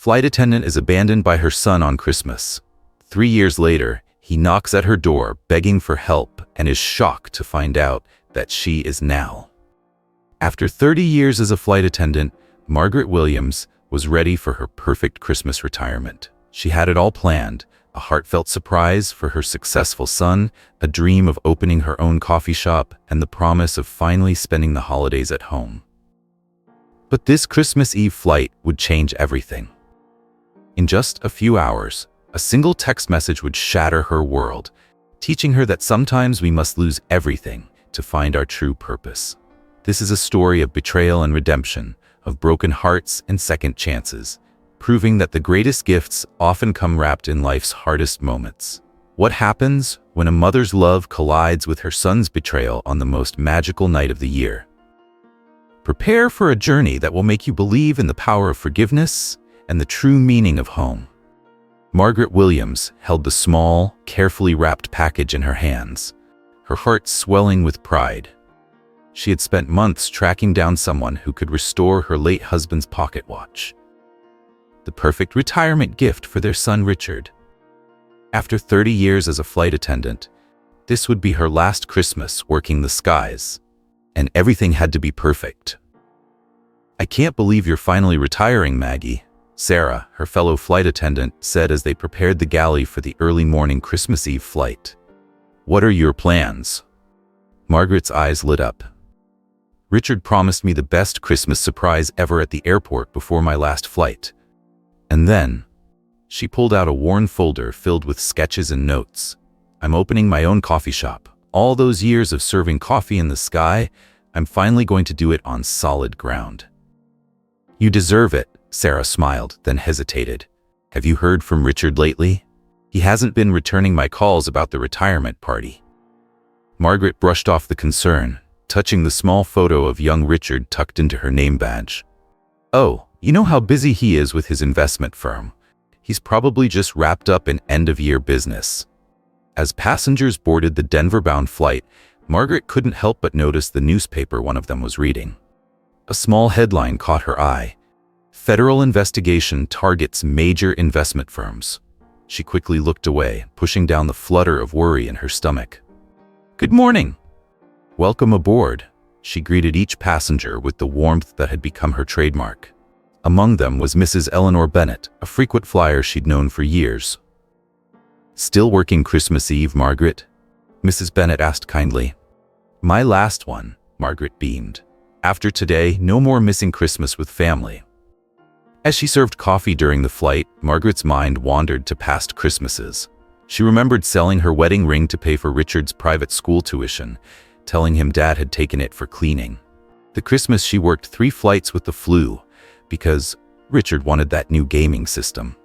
Flight attendant is abandoned by her son on Christmas. 3 years later, he knocks at her door begging for help and is shocked to find out that she is Nell. After 30 years as a flight attendant, Margaret Williams was ready for her perfect Christmas retirement. She had it all planned: a heartfelt surprise for her successful son, a dream of opening her own coffee shop, and the promise of finally spending the holidays at home. But this Christmas Eve flight would change everything. In just a few hours, a single text message would shatter her world, teaching her that sometimes we must lose everything to find our true purpose. This is a story of betrayal and redemption, of broken hearts and second chances, proving that the greatest gifts often come wrapped in life's hardest moments. What happens when a mother's love collides with her son's betrayal on the most magical night of the year? Prepare for a journey that will make you believe in the power of forgiveness and the true meaning of home. Margaret Williams held the small, carefully wrapped package in her hands, her heart swelling with pride. She had spent months tracking down someone who could restore her late husband's pocket watch, the perfect retirement gift for their son Richard. After 30 years as a flight attendant, this would be her last Christmas working the skies, and everything had to be perfect. "I can't believe you're finally retiring, Maggie," Sarah, her fellow flight attendant, said as they prepared the galley for the early morning Christmas Eve flight. "What are your plans?" Margaret's eyes lit up. "Richard promised me the best Christmas surprise ever at the airport before my last flight. And then," she pulled out a worn folder filled with sketches and notes, "I'm opening my own coffee shop. All those years of serving coffee in the sky, I'm finally going to do it on solid ground." "You deserve it," Sarah smiled, then hesitated. "Have you heard from Richard lately? He hasn't been returning my calls about the retirement party." Margaret brushed off the concern, touching the small photo of young Richard tucked into her name badge. "Oh, you know how busy he is with his investment firm. He's probably just wrapped up in end-of-year business." As passengers boarded the Denver-bound flight, Margaret couldn't help but notice the newspaper one of them was reading. A small headline caught her eye: "Federal investigation targets major investment firms." She quickly looked away, pushing down the flutter of worry in her stomach. "Good morning." "Welcome aboard," she greeted each passenger with the warmth that had become her trademark. Among them was Mrs. Eleanor Bennett, a frequent flyer she'd known for years. "Still working Christmas Eve, Margaret?" Mrs. Bennett asked kindly. "My last one," Margaret beamed. "After today, no more missing Christmas with family." As she served coffee during the flight, Margaret's mind wandered to past Christmases. She remembered selling her wedding ring to pay for Richard's private school tuition, telling him Dad had taken it for cleaning. The Christmas she worked 3 flights with the flu, because Richard wanted that new gaming system.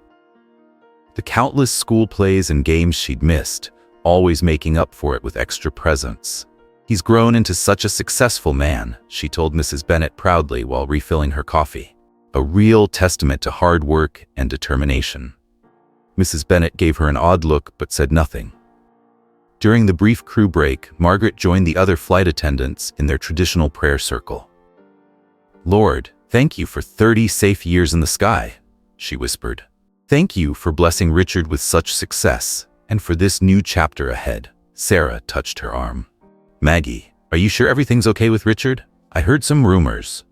The countless school plays and games she'd missed, always making up for it with extra presents. "He's grown into such a successful man," she told Mrs. Bennett proudly while refilling her coffee. "A real testament to hard work and determination." Mrs. Bennett gave her an odd look but said nothing. During the brief crew break, Margaret joined the other flight attendants in their traditional prayer circle. "Lord, thank you for 30 safe years in the sky," she whispered. "Thank you for blessing Richard with such success, and for this new chapter ahead." Sarah touched her arm. "Maggie, are you sure everything's okay with Richard? I heard some rumors."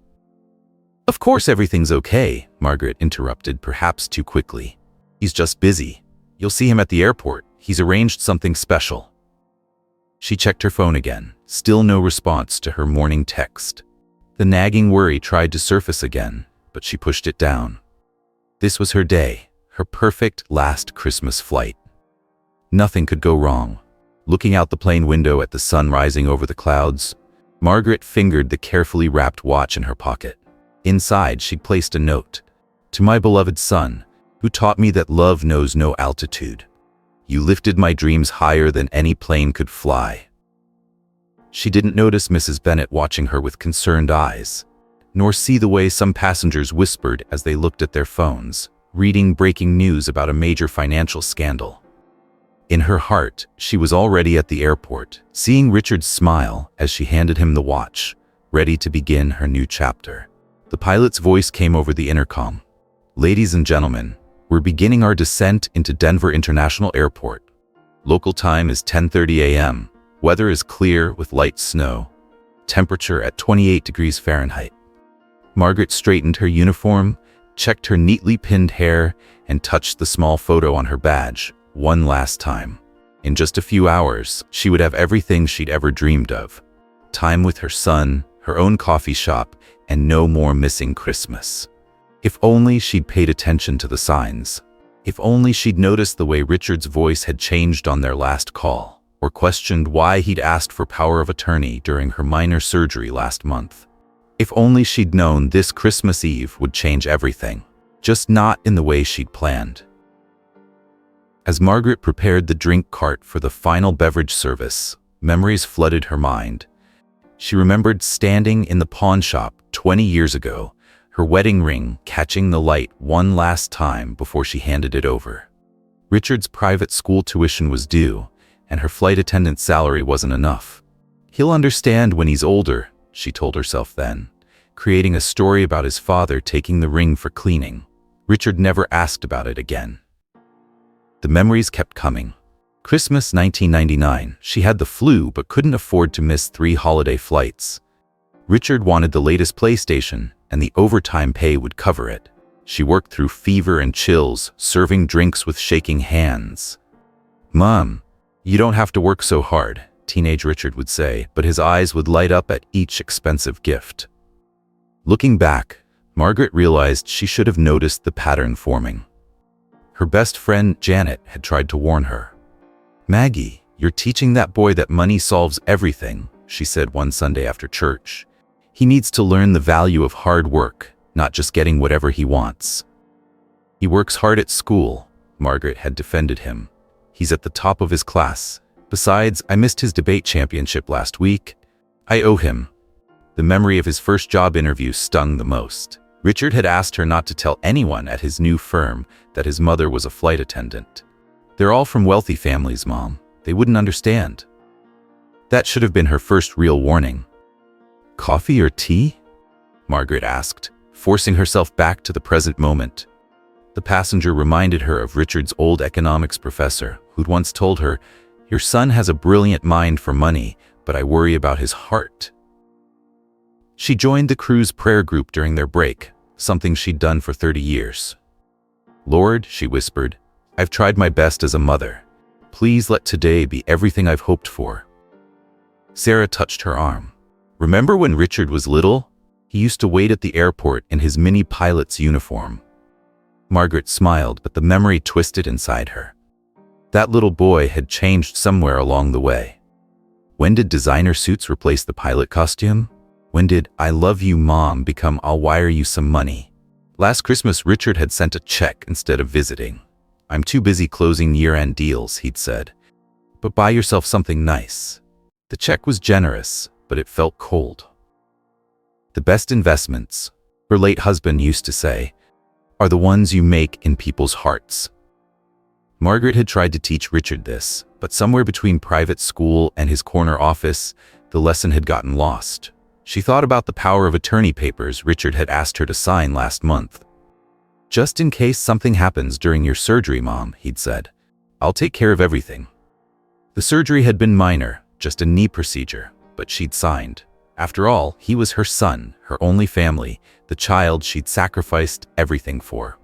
"Of course everything's okay," Margaret interrupted, perhaps too quickly. "He's just busy. You'll see him at the airport. He's arranged something special." She checked her phone again, still no response to her morning text. The nagging worry tried to surface again, but she pushed it down. This was her day, her perfect last Christmas flight. Nothing could go wrong. Looking out the plane window at the sun rising over the clouds, Margaret fingered the carefully wrapped watch in her pocket. Inside, she'd placed a note: "To my beloved son, who taught me that love knows no altitude. You lifted my dreams higher than any plane could fly." She didn't notice Mrs. Bennett watching her with concerned eyes, nor see the way some passengers whispered as they looked at their phones, reading breaking news about a major financial scandal. In her heart, she was already at the airport, seeing Richard smile as she handed him the watch, ready to begin her new chapter. The pilot's voice came over the intercom. Ladies and gentlemen, we're beginning our descent into Denver International Airport. Local time is 10:30 a.m. Weather is clear with light snow. Temperature at 28 degrees Fahrenheit. Margaret straightened her uniform, checked her neatly pinned hair, and touched the small photo on her badge one last time. In just a few hours, she would have everything she'd ever dreamed of. Time with her son, her own coffee shop, and no more missing Christmas. If only she'd paid attention to the signs. If only she'd noticed the way Richard's voice had changed on their last call, or questioned why he'd asked for power of attorney during her minor surgery last month. If only she'd known this Christmas Eve would change everything, just not in the way she'd planned. As Margaret prepared the drink cart for the final beverage service, memories flooded her mind. She remembered standing in the pawn shop 20 years ago, her wedding ring catching the light one last time before she handed it over. Richard's private school tuition was due, and her flight attendant salary wasn't enough. He'll understand when he's older, she told herself then, creating a story about his father taking the ring for cleaning. Richard never asked about it again. The memories kept coming. Christmas 1999, she had the flu but couldn't afford to miss 3 holiday flights. Richard wanted the latest PlayStation, and the overtime pay would cover it. She worked through fever and chills, serving drinks with shaking hands. "Mom, you don't have to work so hard," teenage Richard would say, but his eyes would light up at each expensive gift. Looking back, Margaret realized she should have noticed the pattern forming. Her best friend, Janet, had tried to warn her. "Maggie, you're teaching that boy that money solves everything," she said one Sunday after church. "He needs to learn the value of hard work, not just getting whatever he wants." "He works hard at school," Margaret had defended him. "He's at the top of his class. Besides, I missed his debate championship last week. I owe him." The memory of his first job interview stung the most. Richard had asked her not to tell anyone at his new firm that his mother was a flight attendant. "They're all from wealthy families, Mom. They wouldn't understand." That should have been her first real warning. "Coffee or tea?" Margaret asked, forcing herself back to the present moment. The passenger reminded her of Richard's old economics professor, who'd once told her, "Your son has a brilliant mind for money, but I worry about his heart." She joined the crew's prayer group during their break, something she'd done for 30 years. "Lord," she whispered, "I've tried my best as a mother. Please let today be everything I've hoped for." Sarah touched her arm. "Remember when Richard was little? He used to wait at the airport in his mini pilot's uniform." Margaret smiled, but the memory twisted inside her. That little boy had changed somewhere along the way. When did designer suits replace the pilot costume? When did "I love you, Mom" become "I'll wire you some money"? Last Christmas, Richard had sent a check instead of visiting. "I'm too busy closing year-end deals," he'd said. "But buy yourself something nice." The check was generous, but it felt cold. "The best investments," her late husband used to say, "are the ones you make in people's hearts." Margaret had tried to teach Richard this, but somewhere between private school and his corner office, the lesson had gotten lost. She thought about the power of attorney papers Richard had asked her to sign last month. "Just in case something happens during your surgery, Mom," he'd said. "I'll take care of everything." The surgery had been minor, just a knee procedure, but she'd signed. After all, he was her son, her only family, the child she'd sacrificed everything for.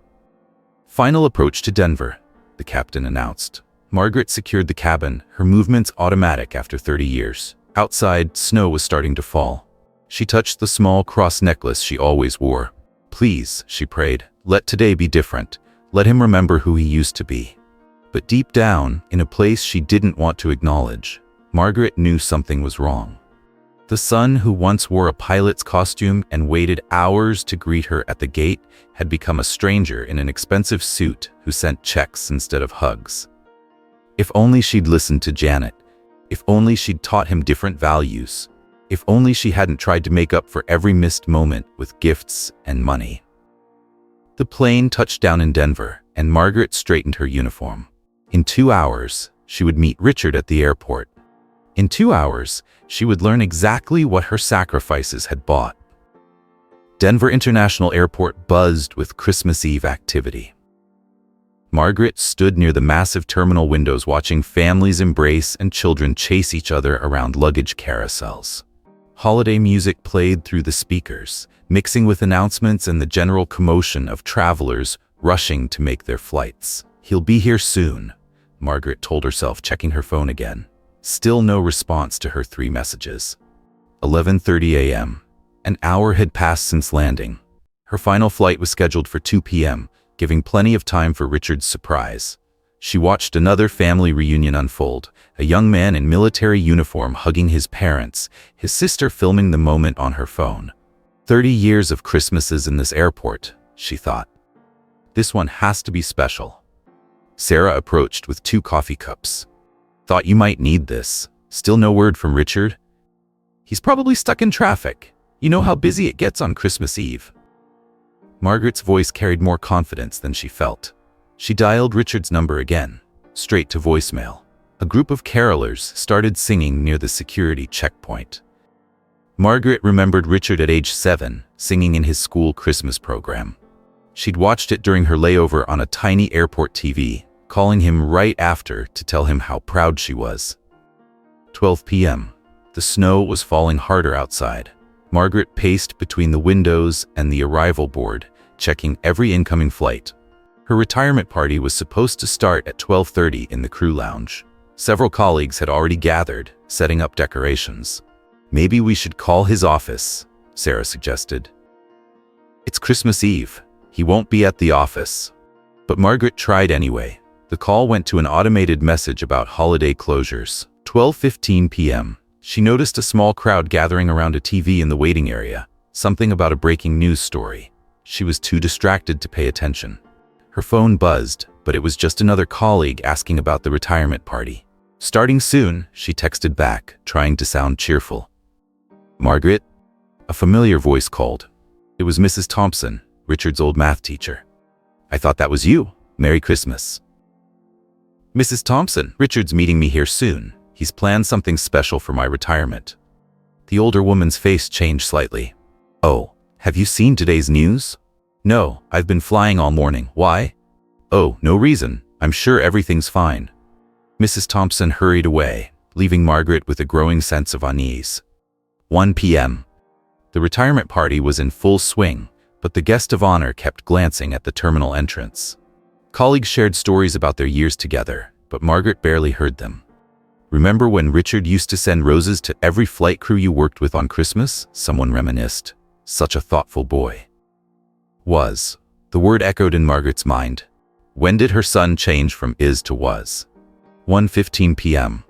"Final approach to Denver," the captain announced. Margaret secured the cabin, her movements automatic after 30 years. Outside, snow was starting to fall. She touched the small cross necklace she always wore. "Please," she prayed, "let today be different. Let him remember who he used to be." But deep down, in a place she didn't want to acknowledge, Margaret knew something was wrong. The son who once wore a pilot's costume and waited hours to greet her at the gate had become a stranger in an expensive suit who sent checks instead of hugs. If only she'd listened to Janet. If only she'd taught him different values. If only she hadn't tried to make up for every missed moment with gifts and money. The plane touched down in Denver, and Margaret straightened her uniform. In 2 hours, she would meet Richard at the airport. In 2 hours, she would learn exactly what her sacrifices had bought. Denver International Airport buzzed with Christmas Eve activity. Margaret stood near the massive terminal windows watching families embrace and children chase each other around luggage carousels. Holiday music played through the speakers, mixing with announcements and the general commotion of travelers rushing to make their flights. "He'll be here soon," Margaret told herself, checking her phone again. Still no response to her 3 messages. 11:30 a.m. An hour had passed since landing. Her final flight was scheduled for 2 p.m., giving plenty of time for Richard's surprise. She watched another family reunion unfold, a young man in military uniform hugging his parents, his sister filming the moment on her phone. 30 years of Christmases in this airport, she thought. This one has to be special. Sarah approached with 2 coffee cups. "Thought you might need this. Still no word from Richard?" "He's probably stuck in traffic. You know how busy it gets on Christmas Eve." Margaret's voice carried more confidence than she felt. She dialed Richard's number again, straight to voicemail. A group of carolers started singing near the security checkpoint. Margaret remembered Richard at age 7, singing in his school Christmas program. She'd watched it during her layover on a tiny airport TV, calling him right after to tell him how proud she was. 12 p.m. The snow was falling harder outside. Margaret paced between the windows and the arrival board, checking every incoming flight. Her retirement party was supposed to start at 12:30 in the crew lounge. Several colleagues had already gathered, setting up decorations. "Maybe we should call his office," Sarah suggested. "It's Christmas Eve. He won't be at the office." But Margaret tried anyway. The call went to an automated message about holiday closures. 12:15 p.m. She noticed a small crowd gathering around a TV in the waiting area, something about a breaking news story. She was too distracted to pay attention. Her phone buzzed, but it was just another colleague asking about the retirement party. "Starting soon," she texted back, trying to sound cheerful. "Margaret?" A familiar voice called. It was Mrs. Thompson, Richard's old math teacher. "I thought that was you. Merry Christmas." "Mrs. Thompson, Richard's meeting me here soon. He's planned something special for my retirement." The older woman's face changed slightly. "Oh, have you seen today's news?" "No, I've been flying all morning. Why?" "Oh, no reason. I'm sure everything's fine." Mrs. Thompson hurried away, leaving Margaret with a growing sense of unease. 1 p.m. The retirement party was in full swing, but the guest of honor kept glancing at the terminal entrance. Colleagues shared stories about their years together, but Margaret barely heard them. "Remember when Richard used to send roses to every flight crew you worked with on Christmas?" Someone reminisced. "Such a thoughtful boy." Was. The word echoed in Margaret's mind. When did her son change from is to was? 1:15 p.m.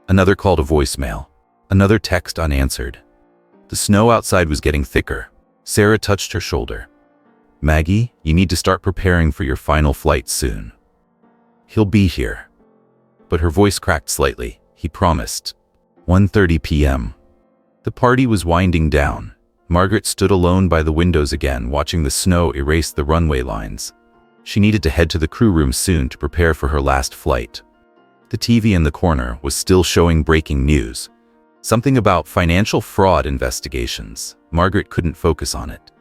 Another call to voicemail. Another text unanswered. The snow outside was getting thicker. Sarah touched her shoulder. "Maggie, you need to start preparing for your final flight soon." "He'll be here." But her voice cracked slightly. "He promised." 1:30 p.m. The party was winding down. Margaret stood alone by the windows again, watching the snow erase the runway lines. She needed to head to the crew room soon to prepare for her last flight. The TV in the corner was still showing breaking news. Something about financial fraud investigations. Margaret couldn't focus on it.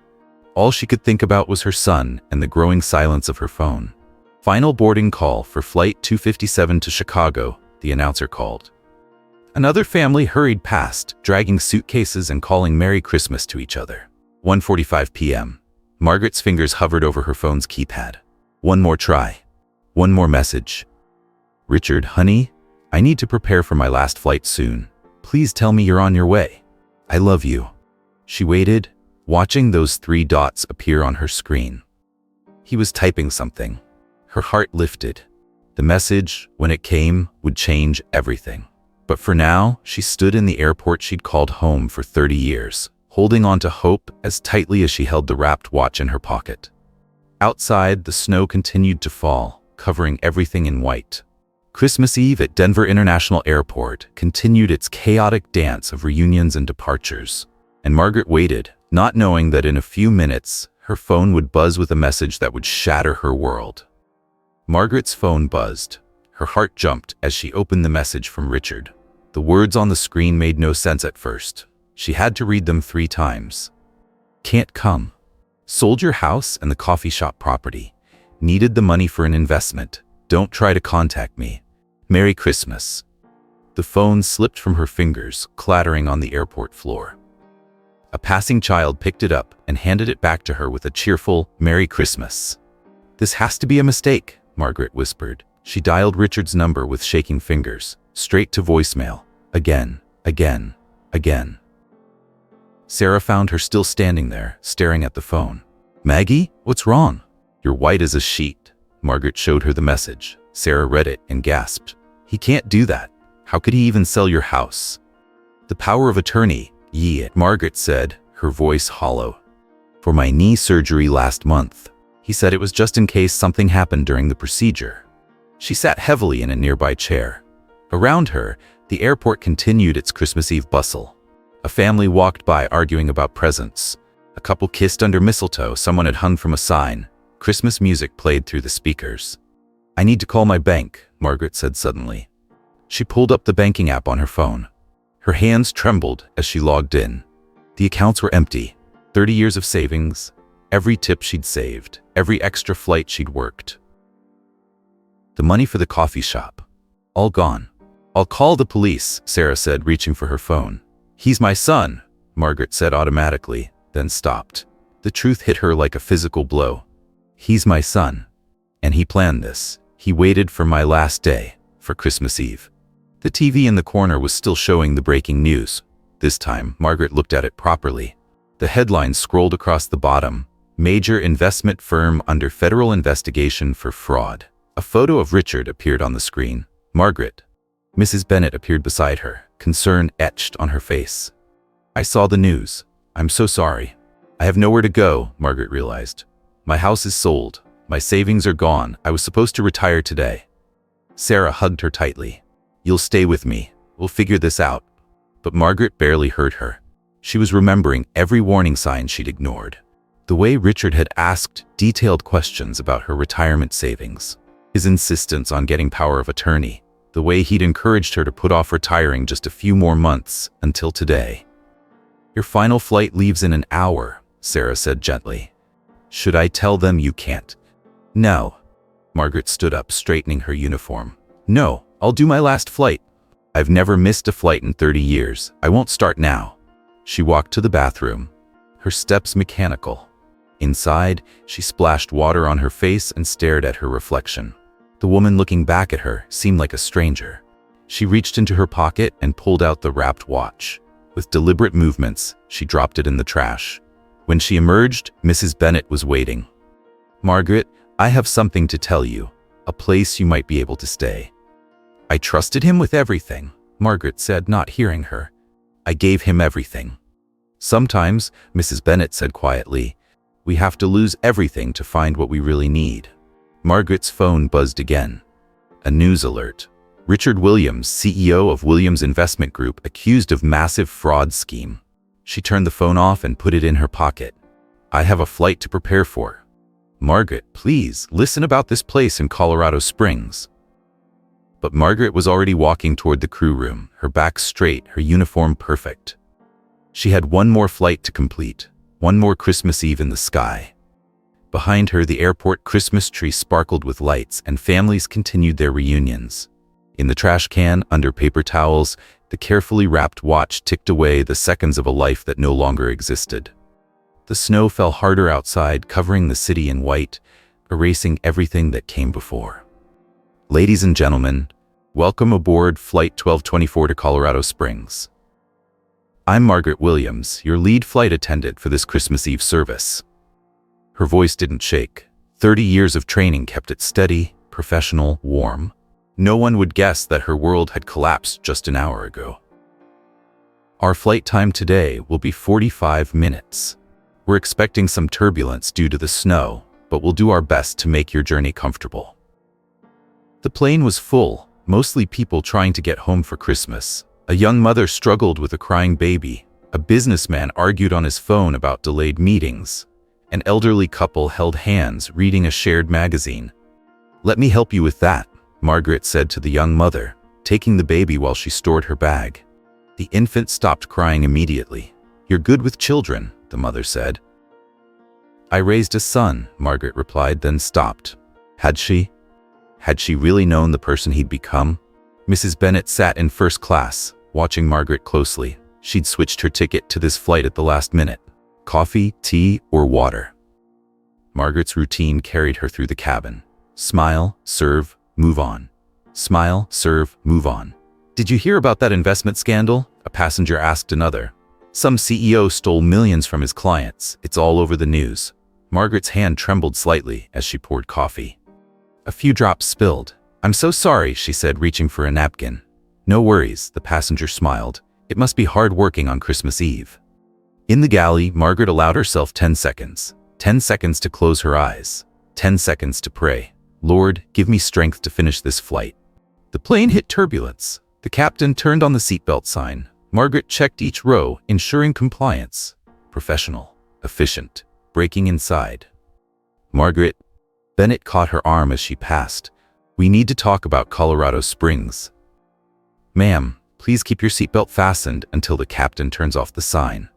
All she could think about was her son and the growing silence of her phone. "Final boarding call for Flight 257 to Chicago," the announcer called. Another family hurried past, dragging suitcases and calling Merry Christmas to each other. 1:45 p.m. Margaret's fingers hovered over her phone's keypad. One more try. One more message. "Richard, honey, I need to prepare for my last flight soon. Please tell me you're on your way. I love you." She waited, watching those 3 dots appear on her screen. He was typing something. Her heart lifted. The message, when it came, would change everything. But for now, she stood in the airport she'd called home for 30 years, holding on to hope as tightly as she held the wrapped watch in her pocket. Outside, the snow continued to fall, covering everything in white. Christmas Eve at Denver International Airport continued its chaotic dance of reunions and departures. And Margaret waited, not knowing that in a few minutes, her phone would buzz with a message that would shatter her world. Margaret's phone buzzed. Her heart jumped as she opened the message from Richard. The words on the screen made no sense at first. She had to read them 3 times. "Can't come. Sold your house and the coffee shop property. Needed the money for an investment. Don't try to contact me. Merry Christmas." The phone slipped from her fingers, clattering on the airport floor. A passing child picked it up and handed it back to her with a cheerful "Merry Christmas." "This has to be a mistake," Margaret whispered. She dialed Richard's number with shaking fingers, straight to voicemail. Again, again, again. Sarah found her still standing there, staring at the phone. "Maggie, what's wrong?" "You're white as a sheet." Margaret showed her the message. Sarah read it and gasped. "He can't do that. How could he even sell your house?" "The power of attorney, Margaret said, her voice hollow. "For my knee surgery last month. He said it was just in case something happened during the procedure." She sat heavily in a nearby chair. Around her, the airport continued its Christmas Eve bustle. A family walked by arguing about presents. A couple kissed under mistletoe someone had hung from a sign. Christmas music played through the speakers. "I need to call my bank," Margaret said suddenly. She pulled up the banking app on her phone. Her hands trembled as she logged in. The accounts were empty. 30 years of savings, every tip she'd saved, every extra flight she'd worked. The money for the coffee shop, all gone. "I'll call the police," Sarah said, reaching for her phone. "He's my son," Margaret said automatically, then stopped. The truth hit her like a physical blow. "He's my son. And he planned this. He waited for my last day, for Christmas Eve." The TV in the corner was still showing the breaking news. This time, Margaret looked at it properly. The headline scrolled across the bottom: "Major investment firm under federal investigation for fraud." A photo of Richard appeared on the screen. "Margaret." Mrs. Bennet appeared beside her, concern etched on her face. "I saw the news. I'm so sorry. I have nowhere to go," Margaret realized. "My house is sold. My savings are gone. I was supposed to retire today." Sarah hugged her tightly. "You'll stay with me. We'll figure this out." But Margaret barely heard her. She was remembering every warning sign she'd ignored. The way Richard had asked detailed questions about her retirement savings. His insistence on getting power of attorney. The way he'd encouraged her to put off retiring just a few more months, until today. "Your final flight leaves in an hour," Sarah said gently. "Should I tell them you can't?" "No." Margaret stood up, straightening her uniform. "No, I'll do my last flight. I've never missed a flight in 30 years. I won't start now." She walked to the bathroom, her steps mechanical. Inside, she splashed water on her face and stared at her reflection. The woman looking back at her seemed like a stranger. She reached into her pocket and pulled out the wrapped watch. With deliberate movements, she dropped it in the trash. When she emerged, Mrs. Bennet was waiting. "Margaret, I have something to tell you. A place you might be able to stay." "I trusted him with everything," Margaret said, not hearing her. "I gave him everything." "Sometimes," Mrs. Bennet said quietly, "we have to lose everything to find what we really need." Margaret's phone buzzed again. A news alert. Richard Williams, CEO of Williams Investment Group, accused of massive fraud scheme. She turned the phone off and put it in her pocket. "I have a flight to prepare for." "Margaret, please, listen about this place in Colorado Springs." But Margaret was already walking toward the crew room, her back straight, her uniform perfect. She had one more flight to complete, one more Christmas Eve in the sky. Behind her, the airport Christmas tree sparkled with lights, and families continued their reunions. In the trash can, under paper towels, the carefully wrapped watch ticked away the seconds of a life that no longer existed. The snow fell harder outside, covering the city in white, erasing everything that came before. "Ladies and gentlemen, welcome aboard Flight 1224 to Colorado Springs. I'm Margaret Williams, your lead flight attendant for this Christmas Eve service." Her voice didn't shake. 30 years of training kept it steady, professional, warm. No one would guess that her world had collapsed just an hour ago. "Our flight time today will be 45 minutes. We're expecting some turbulence due to the snow, but we'll do our best to make your journey comfortable." The plane was full, mostly people trying to get home for Christmas. A young mother struggled with a crying baby. A businessman argued on his phone about delayed meetings. An elderly couple held hands, reading a shared magazine. "Let me help you with that," Margaret said to the young mother, taking the baby while she stored her bag. The infant stopped crying immediately. "You're good with children," the mother said. I raised a son, Margaret replied, then stopped. Had she? Had she really known the person he'd become? Mrs. Bennet sat in first class, watching Margaret closely. She'd switched her ticket to this flight at the last minute. Coffee, tea, or water? Margaret's routine carried her through the cabin. Smile, serve, move on. Smile, serve, move on. Did you hear about that investment scandal? A passenger asked another. Some CEO stole millions from his clients. It's all over the news. Margaret's hand trembled slightly as she poured coffee. A few drops spilled. I'm so sorry, she said, reaching for a napkin. No worries, the passenger smiled. It must be hard working on Christmas Eve. In the galley, Margaret allowed herself 10 seconds. 10 seconds to close her eyes. 10 seconds to pray. Lord, give me strength to finish this flight. The plane hit turbulence. The captain turned on the seatbelt sign. Margaret checked each row, ensuring compliance. Professional. Efficient. Braking inside. Margaret. Bennet caught her arm as she passed. We need to talk about Colorado Springs. Ma'am, please keep your seatbelt fastened until the captain turns off the sign.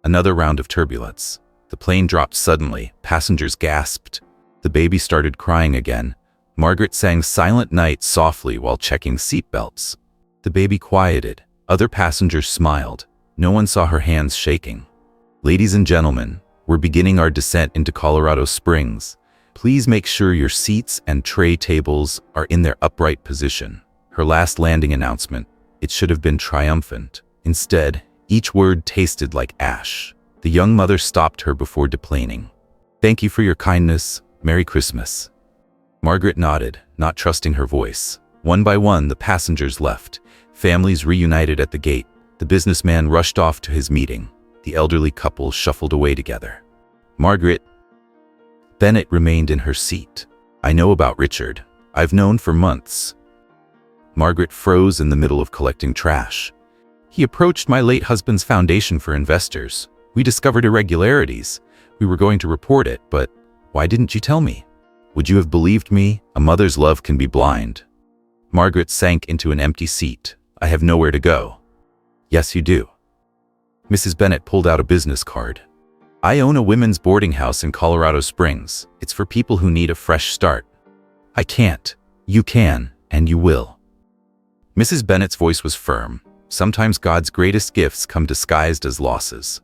Another round of turbulence. The plane dropped suddenly. Passengers gasped. The baby started crying again. Margaret sang Silent Night softly while checking seatbelts. The baby quieted. Other passengers smiled. No one saw her hands shaking. Ladies and gentlemen, we're beginning our descent into Colorado Springs. Please make sure your seats and tray tables are in their upright position. Her last landing announcement. It should have been triumphant. Instead, each word tasted like ash. The young mother stopped her before deplaning. Thank you for your kindness. Merry Christmas. Margaret nodded, not trusting her voice. One by one, the passengers left. Families reunited at the gate. The businessman rushed off to his meeting. The elderly couple shuffled away together. Margaret. Bennet remained in her seat. I know about Richard. I've known for months. Margaret froze in the middle of collecting trash. He approached my late husband's foundation for investors. We discovered irregularities. We were going to report it, but why didn't you tell me? Would you have believed me? A mother's love can be blind. Margaret sank into an empty seat. I have nowhere to go. Yes, you do. Mrs. Bennet pulled out a business card. I own a women's boarding house in Colorado Springs. It's for people who need a fresh start. I can't. You can, and you will. Mrs. Bennet's voice was firm. Sometimes God's greatest gifts come disguised as losses.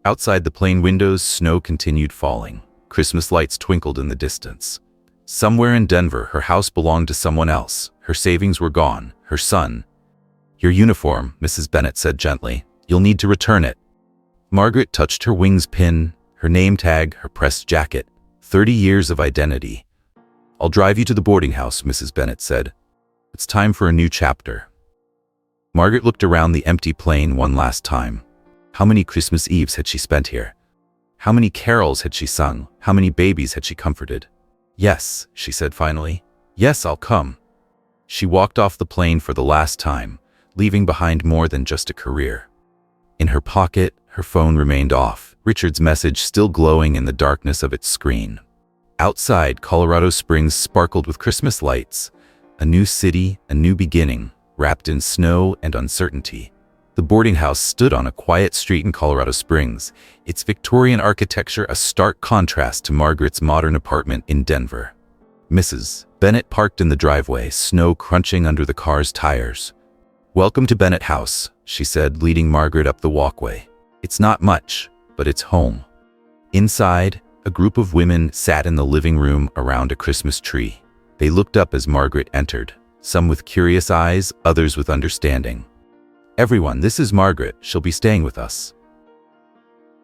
Outside the plane windows, snow continued falling. Christmas lights twinkled in the distance. Somewhere in Denver, her house belonged to someone else. Her savings were gone. Her son. Your uniform, Mrs. Bennet said gently. You'll need to return it. Margaret touched her wings pin, her name tag, her pressed jacket. 30 years of identity. I'll drive you to the boarding house, Mrs. Bennet said. It's time for a new chapter. Margaret looked around the empty plane one last time. How many Christmas Eves had she spent here? How many carols had she sung? How many babies had she comforted? Yes, she said finally. Yes, I'll come. She walked off the plane for the last time, leaving behind more than just a career. In her pocket, her phone remained off, Richard's message still glowing in the darkness of its screen. Outside, Colorado Springs sparkled with Christmas lights. A new city, a new beginning, wrapped in snow and uncertainty. The boarding house stood on a quiet street in Colorado Springs, its Victorian architecture a stark contrast to Margaret's modern apartment in Denver. Mrs. Bennet parked in the driveway, snow crunching under the car's tires. Welcome to Bennet House, she said, leading Margaret up the walkway. It's not much, but it's home. Inside, a group of women sat in the living room around a Christmas tree. They looked up as Margaret entered, some with curious eyes, others with understanding. Everyone, this is Margaret. She'll be staying with us.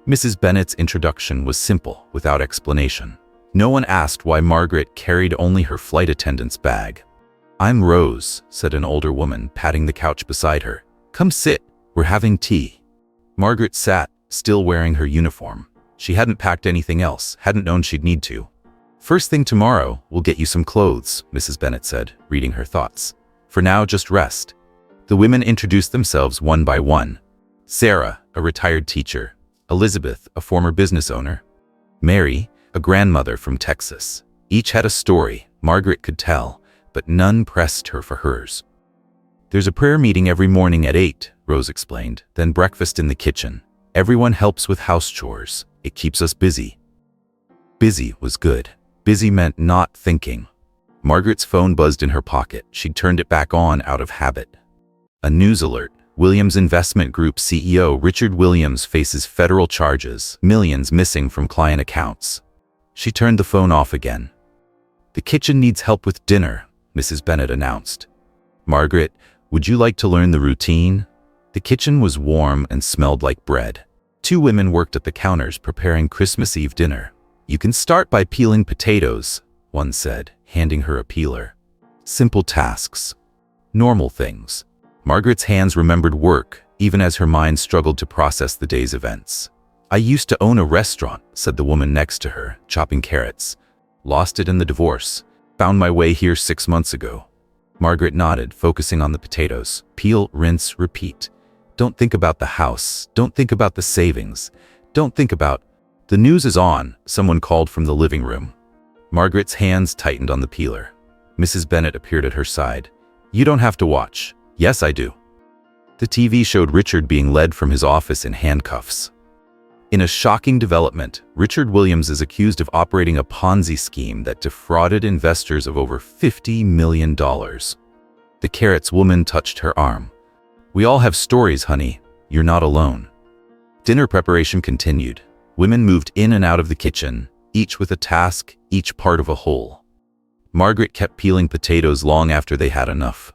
Mrs. Bennet's introduction was simple, without explanation. No one asked why Margaret carried only her flight attendant's bag. I'm Rose, said an older woman, patting the couch beside her. Come sit, we're having tea. Margaret sat, still wearing her uniform. She hadn't packed anything else, hadn't known she'd need to. First thing tomorrow, we'll get you some clothes, Mrs. Bennet said, reading her thoughts. For now, just rest. The women introduced themselves one by one. Sarah, a retired teacher. Elizabeth, a former business owner. Mary, a grandmother from Texas. Each had a story, Margaret could tell, but none pressed her for hers. There's a prayer meeting every morning at 8, Rose explained, then breakfast in the kitchen. Everyone helps with house chores. It keeps us busy. Busy was good. Busy meant not thinking. Margaret's phone buzzed in her pocket. She'd turned it back on out of habit. A news alert. Williams Investment Group CEO Richard Williams faces federal charges, millions missing from client accounts. She turned the phone off again. "The kitchen needs help with dinner," Mrs. Bennet announced. "Margaret, would you like to learn the routine?" The kitchen was warm and smelled like bread. Two women worked at the counters preparing Christmas Eve dinner. "You can start by peeling potatoes," one said, handing her a peeler. Simple tasks. Normal things. Margaret's hands remembered work, even as her mind struggled to process the day's events. "I used to own a restaurant," said the woman next to her, chopping carrots. "Lost it in the divorce. Found my way here 6 months ago." Margaret nodded, focusing on the potatoes. Peel, rinse, repeat. Don't think about the house. Don't think about the savings. Don't think about... "The news is on," someone called from the living room. Margaret's hands tightened on the peeler. Mrs. Bennet appeared at her side. "You don't have to watch." "Yes, I do." The TV showed Richard being led from his office in handcuffs. In a shocking development, Richard Williams is accused of operating a Ponzi scheme that defrauded investors of over $50 million. The carrots woman touched her arm. "We all have stories, honey. You're not alone." Dinner preparation continued. Women moved in and out of the kitchen, each with a task, each part of a whole. Margaret kept peeling potatoes long after they had enough.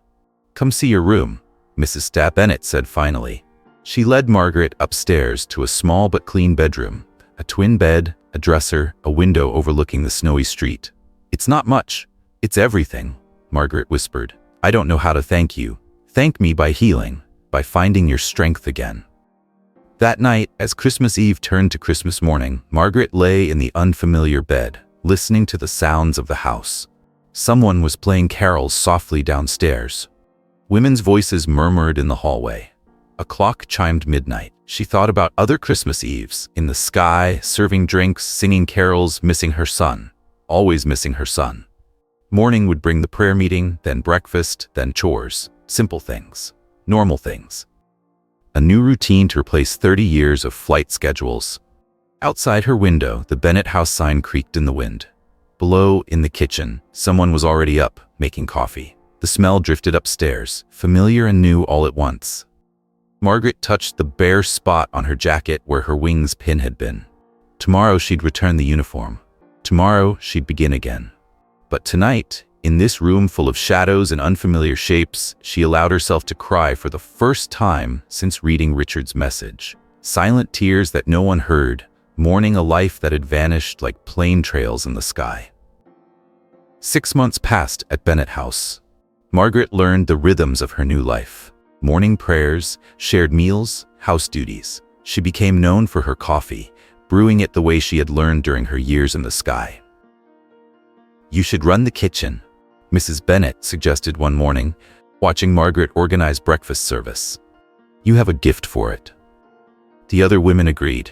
"Come see your room," Mrs. Bennet said finally. She led Margaret upstairs to a small but clean bedroom, a twin bed, a dresser, a window overlooking the snowy street. "It's not much. It's everything," Margaret whispered. "I don't know how to thank you. Thank me by healing, by finding your strength again." That night, as Christmas Eve turned to Christmas morning, Margaret lay in the unfamiliar bed, listening to the sounds of the house. Someone was playing carols softly downstairs. Women's voices murmured in the hallway. A clock chimed midnight. She thought about other Christmas Eves, in the sky, serving drinks, singing carols, missing her son. Always missing her son. Morning would bring the prayer meeting, then breakfast, then chores. Simple things. Normal things. A new routine to replace 30 years of flight schedules. Outside her window, the Bennet house sign creaked in the wind. Below, in the kitchen, someone was already up, making coffee. The smell drifted upstairs, familiar and new all at once. Margaret touched the bare spot on her jacket where her wings pin had been. Tomorrow she'd return the uniform. Tomorrow she'd begin again. But tonight, in this room full of shadows and unfamiliar shapes, she allowed herself to cry for the first time since reading Richard's message. Silent tears that no one heard, mourning a life that had vanished like plane trails in the sky. 6 months passed at Bennet House. Margaret learned the rhythms of her new life. Morning prayers, shared meals, house duties. She became known for her coffee, brewing it the way she had learned during her years in the sky. "You should run the kitchen," Mrs. Bennet suggested one morning, watching Margaret organize breakfast service. "You have a gift for it." The other women agreed.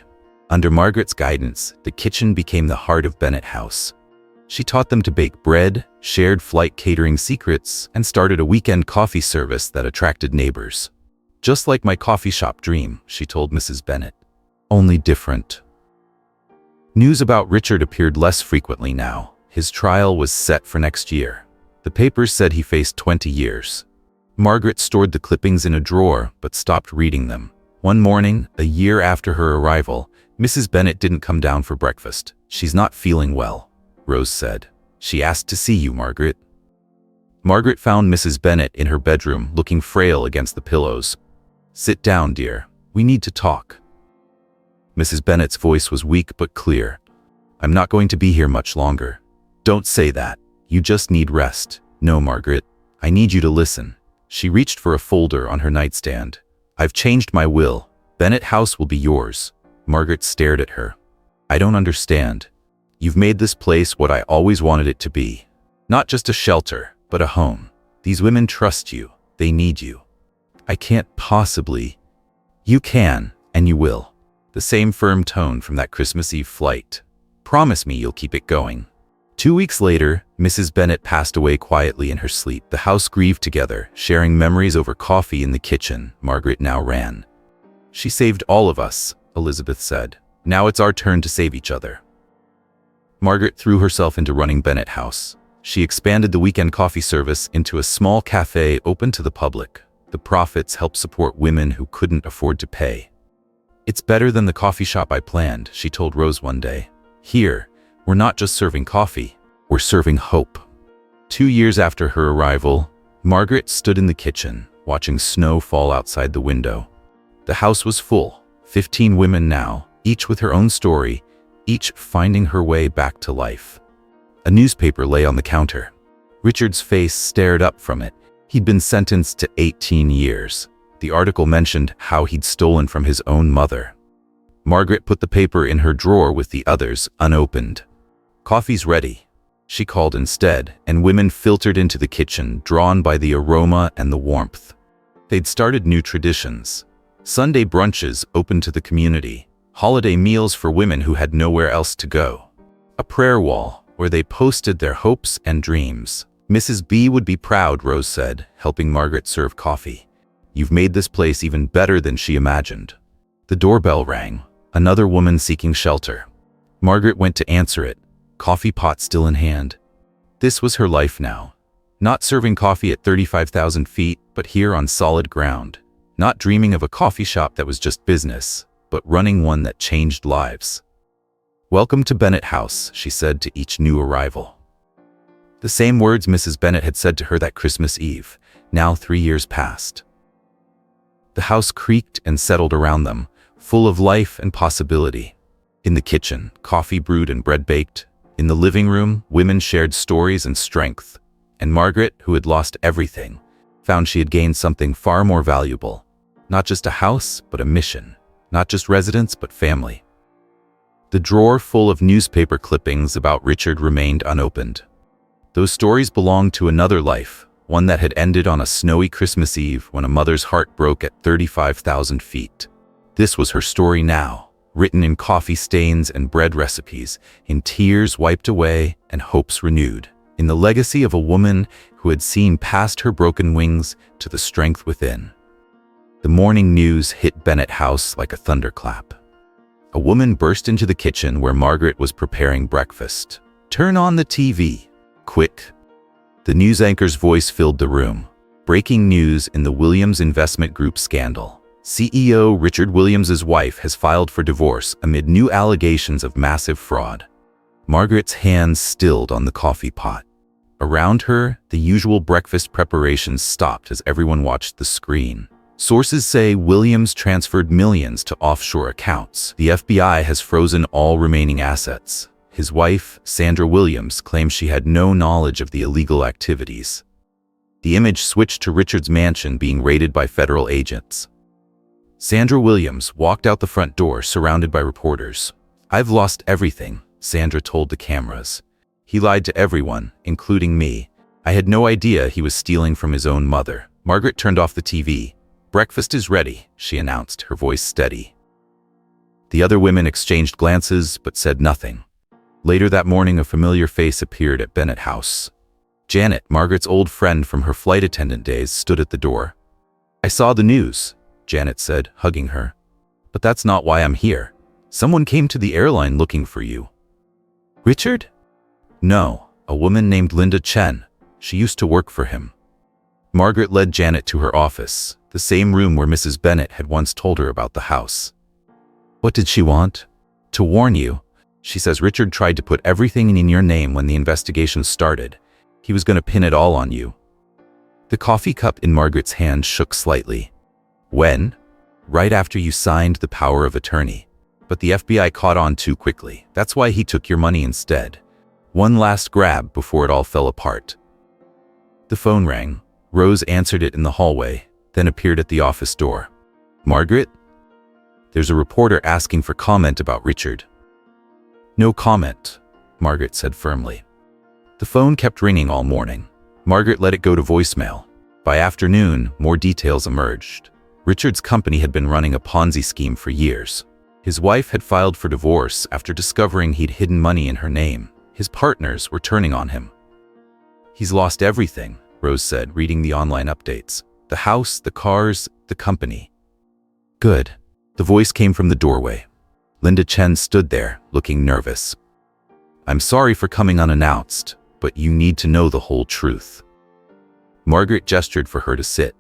Under Margaret's guidance, the kitchen became the heart of Bennet House. She taught them to bake bread, shared flight catering secrets, and started a weekend coffee service that attracted neighbors. "Just like my coffee shop dream," she told Mrs. Bennet. "Only different." News about Richard appeared less frequently now. His trial was set for next year. The papers said he faced 20 years. Margaret stored the clippings in a drawer, but stopped reading them. One morning, a year after her arrival, Mrs. Bennet didn't come down for breakfast. "She's not feeling well," Rose said. "She asked to see you, Margaret." Margaret found Mrs. Bennet in her bedroom, looking frail against the pillows. "Sit down, dear. We need to talk." Mrs. Bennet's voice was weak but clear. "I'm not going to be here much longer." "Don't say that. You just need rest." "No, Margaret. I need you to listen." She reached for a folder on her nightstand. "I've changed my will. Bennet House will be yours." Margaret stared at her. "I don't understand." "You've made this place what I always wanted it to be. Not just a shelter, but a home. These women trust you. They need you." "I can't possibly." "You can, and you will." The same firm tone from that Christmas Eve flight. "Promise me you'll keep it going." 2 weeks later, Mrs. Bennet passed away quietly in her sleep. The house grieved together, sharing memories over coffee in the kitchen. Margaret now ran. "She saved all of us," Elizabeth said. "Now it's our turn to save each other." Margaret threw herself into running Bennett House. She expanded the weekend coffee service into a small cafe open to the public. The profits helped support women who couldn't afford to pay. "It's better than the coffee shop I planned," she told Rose one day. "Here, we're not just serving coffee, we're serving hope." 2 years after her arrival, Margaret stood in the kitchen, watching snow fall outside the window. The house was full, 15 women now, each with her own story, each finding her way back to life. A newspaper lay on the counter. Richard's face stared up from it. He'd been sentenced to 18 years. The article mentioned how he'd stolen from his own mother. Margaret put the paper in her drawer with the others, unopened. "Coffee's ready," she called instead, and women filtered into the kitchen, drawn by the aroma and the warmth. They'd started new traditions. Sunday brunches open to the community, holiday meals for women who had nowhere else to go, a prayer wall where they posted their hopes and dreams. "Mrs. B would be proud," Rose said, helping Margaret serve coffee. "You've made this place even better than she imagined." The doorbell rang, another woman seeking shelter. Margaret went to answer it, coffee pot still in hand. This was her life now. Not serving coffee at 35,000 feet, but here on solid ground. Not dreaming of a coffee shop that was just business, but running one that changed lives. "Welcome to Bennett House," she said to each new arrival. The same words Mrs. Bennett had said to her that Christmas Eve, now 3 years past. The house creaked and settled around them, full of life and possibility. In the kitchen, coffee brewed and bread baked. In the living room, women shared stories and strength. And Margaret, who had lost everything, found she had gained something far more valuable. Not just a house, but a mission. Not just residence, but family. The drawer full of newspaper clippings about Richard remained unopened. Those stories belonged to another life, one that had ended on a snowy Christmas Eve when a mother's heart broke at 35,000 feet. This was her story now, written in coffee stains and bread recipes, in tears wiped away and hopes renewed, in the legacy of a woman who had seen past her broken wings to the strength within. The morning news hit Bennett House like a thunderclap. A woman burst into the kitchen where Margaret was preparing breakfast. "Turn on the TV. Quick." The news anchor's voice filled the room. "Breaking news in the Williams Investment Group scandal. CEO Richard Williams's wife has filed for divorce amid new allegations of massive fraud." Margaret's hands stilled on the coffee pot. Around her, the usual breakfast preparations stopped as everyone watched the screen. Sources say Williams transferred millions to offshore accounts. The FBI has frozen all remaining assets. His wife, Sandra Williams, claims she had no knowledge of the illegal activities. The image switched to Richard's mansion being raided by federal agents. Sandra Williams walked out the front door surrounded by reporters. "I've lost everything," Sandra told the cameras. "He lied to everyone, including me. I had no idea he was stealing from his own mother." Margaret turned off the TV. "Breakfast is ready," she announced, her voice steady. The other women exchanged glances but said nothing. Later that morning, a familiar face appeared at Bennett House. Janet, Margaret's old friend from her flight attendant days, stood at the door. "I saw the news," Janet said, hugging her. "But that's not why I'm here. Someone came to the airline looking for you." "Richard?" "No, a woman named Linda Chen. She used to work for him." Margaret led Janet to her office, the same room where Mrs. Bennett had once told her about the house. "What did she want?" "To warn you. She says Richard tried to put everything in your name when the investigation started. He was going to pin it all on you." The coffee cup in Margaret's hand shook slightly. "When?" "Right after you signed the power of attorney. But the FBI caught on too quickly. That's why he took your money instead. One last grab before it all fell apart." The phone rang. Rose answered it in the hallway, then appeared at the office door. "Margaret?" "There's a reporter asking for comment about Richard." "No comment," Margaret said firmly. The phone kept ringing all morning. Margaret let it go to voicemail. By afternoon, more details emerged. Richard's company had been running a Ponzi scheme for years. His wife had filed for divorce after discovering he'd hidden money in her name. His partners were turning on him. "He's lost everything," Rose said, reading the online updates. "The house, the cars, the company." "Good." The voice came from the doorway. Linda Chen stood there, looking nervous. I'm sorry for coming unannounced, but you need to know the whole truth. Margaret gestured for her to sit.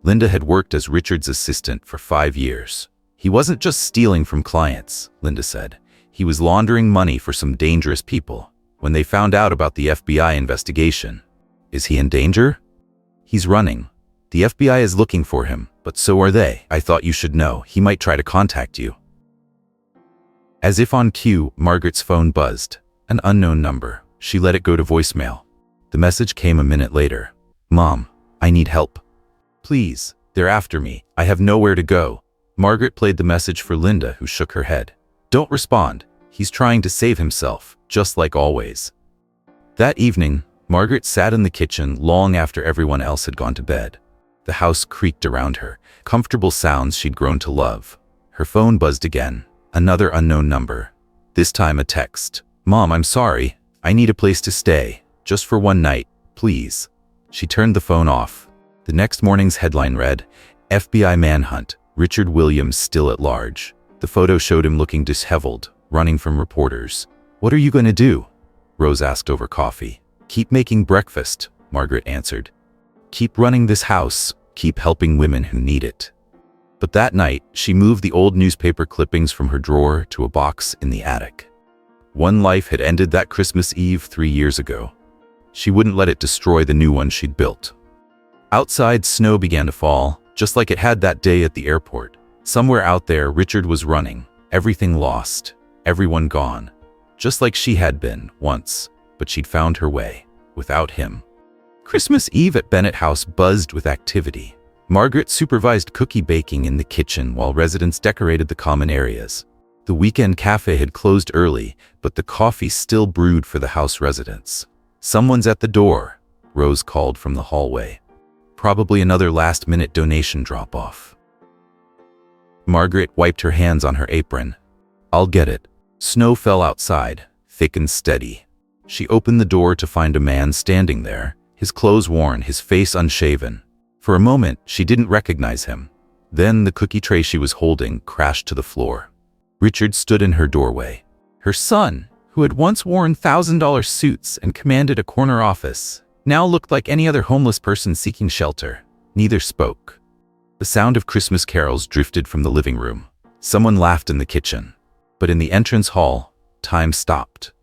Linda had worked as Richard's assistant for 5 years. He wasn't just stealing from clients, Linda said. He was laundering money for some dangerous people. When they found out about the FBI investigation, is he in danger? He's running. The FBI is looking for him, but so are they. I thought you should know. He might try to contact you. As if on cue, Margaret's phone buzzed. An unknown number. She let it go to voicemail. The message came a minute later. Mom, I need help. Please, they're after me. I have nowhere to go. Margaret played the message for Linda, who shook her head. Don't respond. He's trying to save himself, just like always. That evening, Margaret sat in the kitchen long after everyone else had gone to bed. The house creaked around her, comfortable sounds she'd grown to love. Her phone buzzed again, another unknown number. This time a text. Mom, I'm sorry. I need a place to stay, just for one night, please. She turned the phone off. The next morning's headline read, FBI manhunt, Richard Williams still at large. The photo showed him looking disheveled, running from reporters. What are you going to do? Rose asked over coffee. Keep making breakfast, Margaret answered. Keep running this house, keep helping women who need it. But that night, she moved the old newspaper clippings from her drawer to a box in the attic. One life had ended that Christmas Eve 3 years ago. She wouldn't let it destroy the new one she'd built. Outside, snow began to fall, just like it had that day at the airport. Somewhere out there, Richard was running, everything lost, everyone gone. Just like she had been, once, but she'd found her way, without him. Christmas Eve at Bennett House buzzed with activity. Margaret supervised cookie baking in the kitchen while residents decorated the common areas. The weekend cafe had closed early, but the coffee still brewed for the house residents. Someone's at the door, Rose called from the hallway. Probably another last-minute donation drop-off. Margaret wiped her hands on her apron. I'll get it. Snow fell outside, thick and steady. She opened the door to find a man standing there, his clothes worn, his face unshaven. For a moment, she didn't recognize him. Then the cookie tray she was holding crashed to the floor. Richard stood in her doorway. Her son, who had once worn $1,000 suits and commanded a corner office, now looked like any other homeless person seeking shelter. Neither spoke. The sound of Christmas carols drifted from the living room. Someone laughed in the kitchen. But in the entrance hall, time stopped.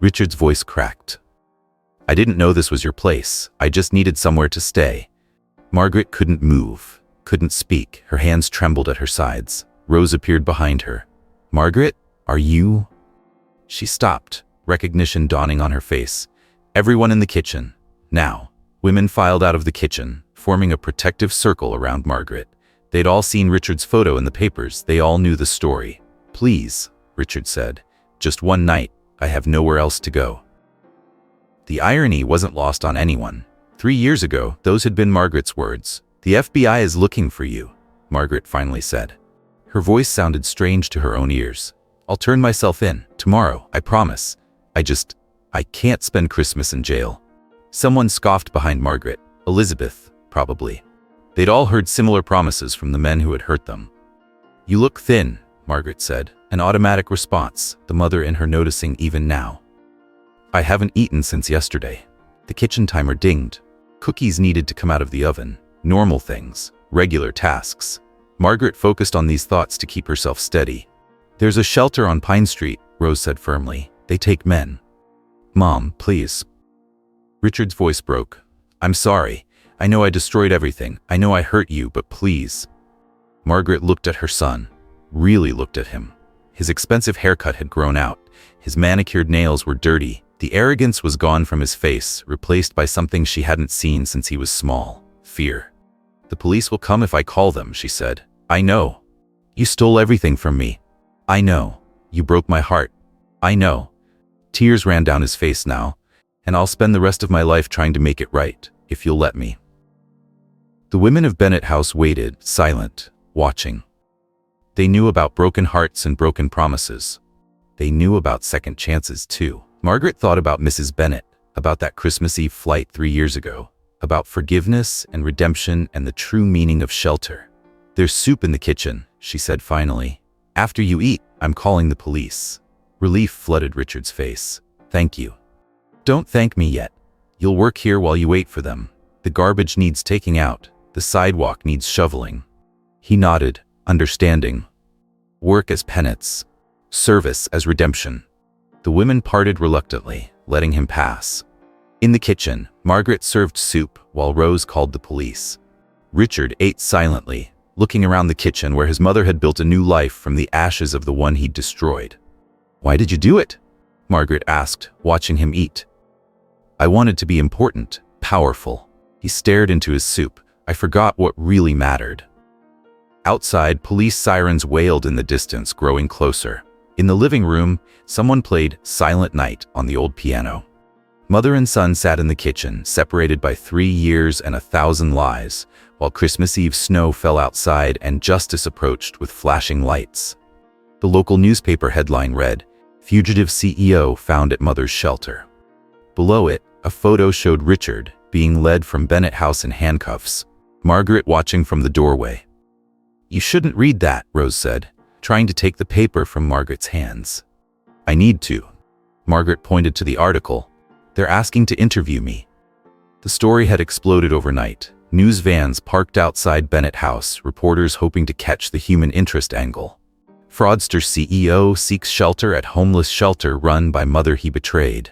Richard's voice cracked. I didn't know this was your place. I just needed somewhere to stay. Margaret couldn't move, couldn't speak. Her hands trembled at her sides. Rose appeared behind her. Margaret, are you? She stopped, recognition dawning on her face. Everyone in the kitchen. Now, women filed out of the kitchen, forming a protective circle around Margaret. They'd all seen Richard's photo in the papers. They all knew the story. Please, Richard said. Just one night. I have nowhere else to go. The irony wasn't lost on anyone. 3 years ago, those had been Margaret's words. The FBI is looking for you, Margaret finally said. Her voice sounded strange to her own ears. I'll turn myself in, tomorrow, I promise. I can't spend Christmas in jail. Someone scoffed behind Margaret. Elizabeth, probably. They'd all heard similar promises from the men who had hurt them. You look thin, Margaret said, an automatic response, the mother in her noticing even now. I haven't eaten since yesterday. The kitchen timer dinged. Cookies needed to come out of the oven. Normal things, regular tasks. Margaret focused on these thoughts to keep herself steady. There's a shelter on Pine Street, Rose said firmly. They take men. Mom, please. Richard's voice broke. I'm sorry. I know I destroyed everything. I know I hurt you, but please. Margaret looked at her son. Really looked at him. His expensive haircut had grown out. His manicured nails were dirty. The arrogance was gone from his face, replaced by something she hadn't seen since he was small. Fear. The police will come if I call them, she said. I know. You stole everything from me. I know. You broke my heart. I know. Tears ran down his face now, and I'll spend the rest of my life trying to make it right, if you'll let me. The women of Bennett House waited, silent, watching. They knew about broken hearts and broken promises. They knew about second chances, too. Margaret thought about Mrs. Bennett, about that Christmas Eve flight 3 years ago, about forgiveness and redemption and the true meaning of shelter. There's soup in the kitchen, she said finally. After you eat, I'm calling the police. Relief flooded Richard's face. "Thank you." "Don't thank me yet. You'll work here while you wait for them. The garbage needs taking out. The sidewalk needs shoveling." He nodded, understanding. Work as penance. Service as redemption. The women parted reluctantly, letting him pass. In the kitchen, Margaret served soup while Rose called the police. Richard ate silently, looking around the kitchen where his mother had built a new life from the ashes of the one he'd destroyed. "Why did you do it?" Margaret asked, watching him eat. "I wanted to be important, powerful." He stared into his soup. "I forgot what really mattered." Outside, police sirens wailed in the distance, growing closer. In the living room, someone played Silent Night on the old piano. Mother and son sat in the kitchen, separated by 3 years and 1,000 lies, while Christmas Eve snow fell outside and justice approached with flashing lights. The local newspaper headline read, "Fugitive CEO found at mother's shelter." Below it, a photo showed Richard being led from Bennett House in handcuffs, Margaret watching from the doorway. "You shouldn't read that," Rose said, trying to take the paper from Margaret's hands. "I need to." Margaret pointed to the article. "They're asking to interview me." The story had exploded overnight. News vans parked outside Bennett House, reporters hoping to catch the human interest angle. Fraudster CEO seeks shelter at homeless shelter run by mother he betrayed.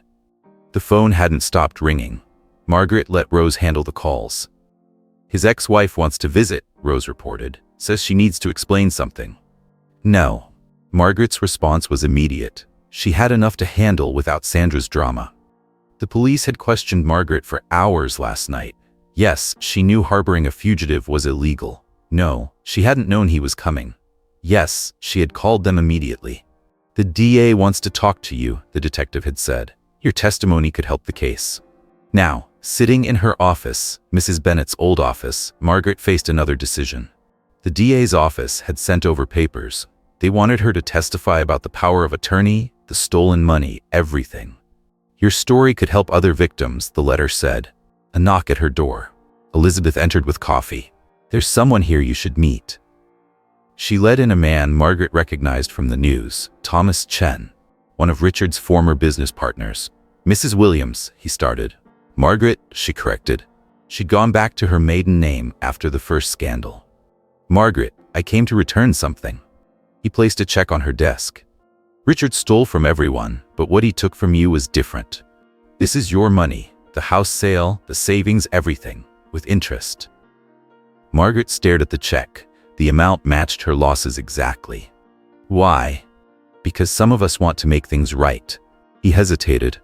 The phone hadn't stopped ringing. Margaret let Rose handle the calls. "His ex-wife wants to visit," Rose reported. "Says she needs to explain something." "No." Margaret's response was immediate. She had enough to handle without Sandra's drama. The police had questioned Margaret for hours last night. Yes, she knew harboring a fugitive was illegal. No, she hadn't known he was coming. Yes, she had called them immediately. "The DA wants to talk to you," the detective had said. "Your testimony could help the case." Now, sitting in her office, Mrs. Bennett's old office, Margaret faced another decision. The DA's office had sent over papers. They wanted her to testify about the power of attorney, the stolen money, everything. "Your story could help other victims," the letter said. A knock at her door. Elizabeth entered with coffee. "There's someone here you should meet." She led in a man Margaret recognized from the news, Thomas Chen, one of Richard's former business partners. "Mrs. Williams," he started. "Margaret," she corrected. She'd gone back to her maiden name after the first scandal. "Margaret, I came to return something." He placed a check on her desk. "Richard stole from everyone, but what he took from you was different. This is your money, the house sale, the savings, everything, with interest." Margaret stared at the check. The amount matched her losses exactly. "Why?" "Because some of us want to make things right." He hesitated.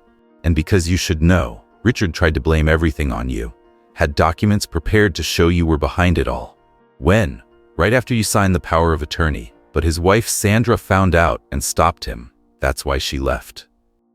"And because you should know, Richard tried to blame everything on you. Had documents prepared to show you were behind it all. When? Right after you signed the power of attorney. But his wife Sandra found out and stopped him. That's why she left."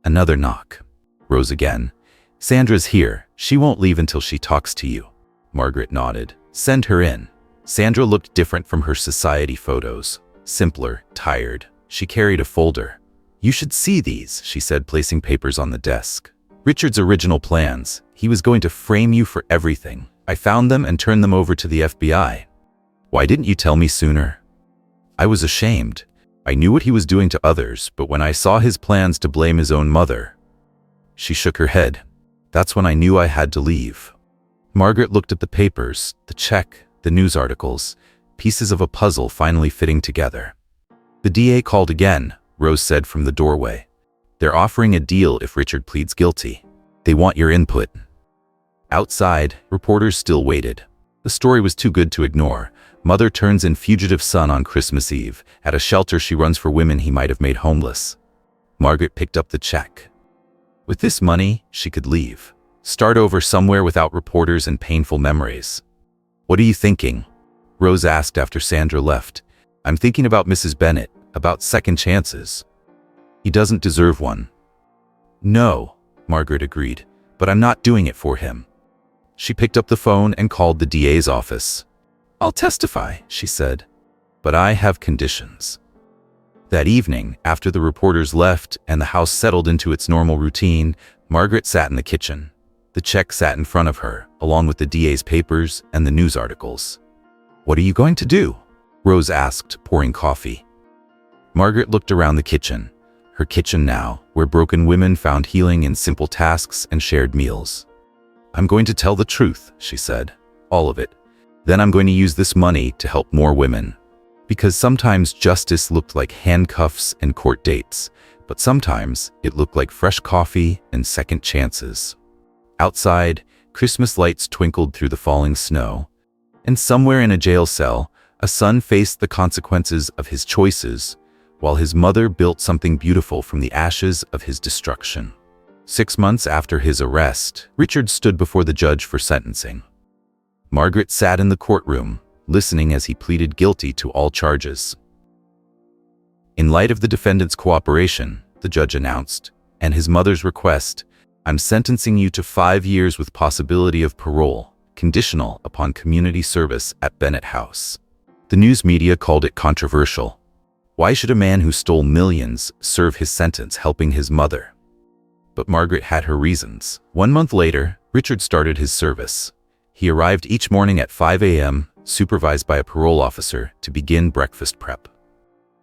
Another knock. Rose again. "Sandra's here. She won't leave until she talks to you." Margaret nodded. "Send her in." Sandra looked different from her society photos. Simpler, tired. She carried a folder. "You should see these," she said, placing papers on the desk. "Richard's original plans. He was going to frame you for everything. I found them and turned them over to the FBI. Why didn't you tell me sooner?" "I was ashamed. I knew what he was doing to others, but when I saw his plans to blame his own mother..." She shook her head. "That's when I knew I had to leave." Margaret looked at the papers, the check, the news articles, pieces of a puzzle finally fitting together. "The DA called again," Rose said from the doorway. "They're offering a deal if Richard pleads guilty. They want your input." Outside, reporters still waited. The story was too good to ignore. Mother turns in fugitive son on Christmas Eve, at a shelter she runs for women he might have made homeless. Margaret picked up the check. With this money, she could leave. Start over somewhere without reporters and painful memories. "What are you thinking?" Rose asked after Sandra left. "I'm thinking about Mrs. Bennett, about second chances." "He doesn't deserve one." "No," Margaret agreed, "but I'm not doing it for him." She picked up the phone and called the DA's office. "I'll testify," she said, "but I have conditions." That evening, after the reporters left and the house settled into its normal routine, Margaret sat in the kitchen. The check sat in front of her, along with the DA's papers and the news articles. "What are you going to do?" Rose asked, pouring coffee. Margaret looked around the kitchen. her kitchen now, where broken women found healing in simple tasks and shared meals. "I'm going to tell the truth," she said. "All of it. Then I'm going to use this money to help more women." Because sometimes justice looked like handcuffs and court dates, but sometimes it looked like fresh coffee and second chances. Outside, Christmas lights twinkled through the falling snow, and somewhere in a jail cell, a son faced the consequences of his choices, while his mother built something beautiful from the ashes of his destruction. 6 months after his arrest, Richard stood before the judge for sentencing. Margaret sat in the courtroom, listening as he pleaded guilty to all charges. In light of the defendant's cooperation, the judge announced, and his mother's request, "I'm sentencing you to 5 years with possibility of parole, conditional upon community service at Bennett House." The news media called it controversial. Why should a man who stole millions serve his sentence helping his mother? But Margaret had her reasons. 1 month later, Richard started his service. He arrived each morning at 5 a.m., supervised by a parole officer, to begin breakfast prep.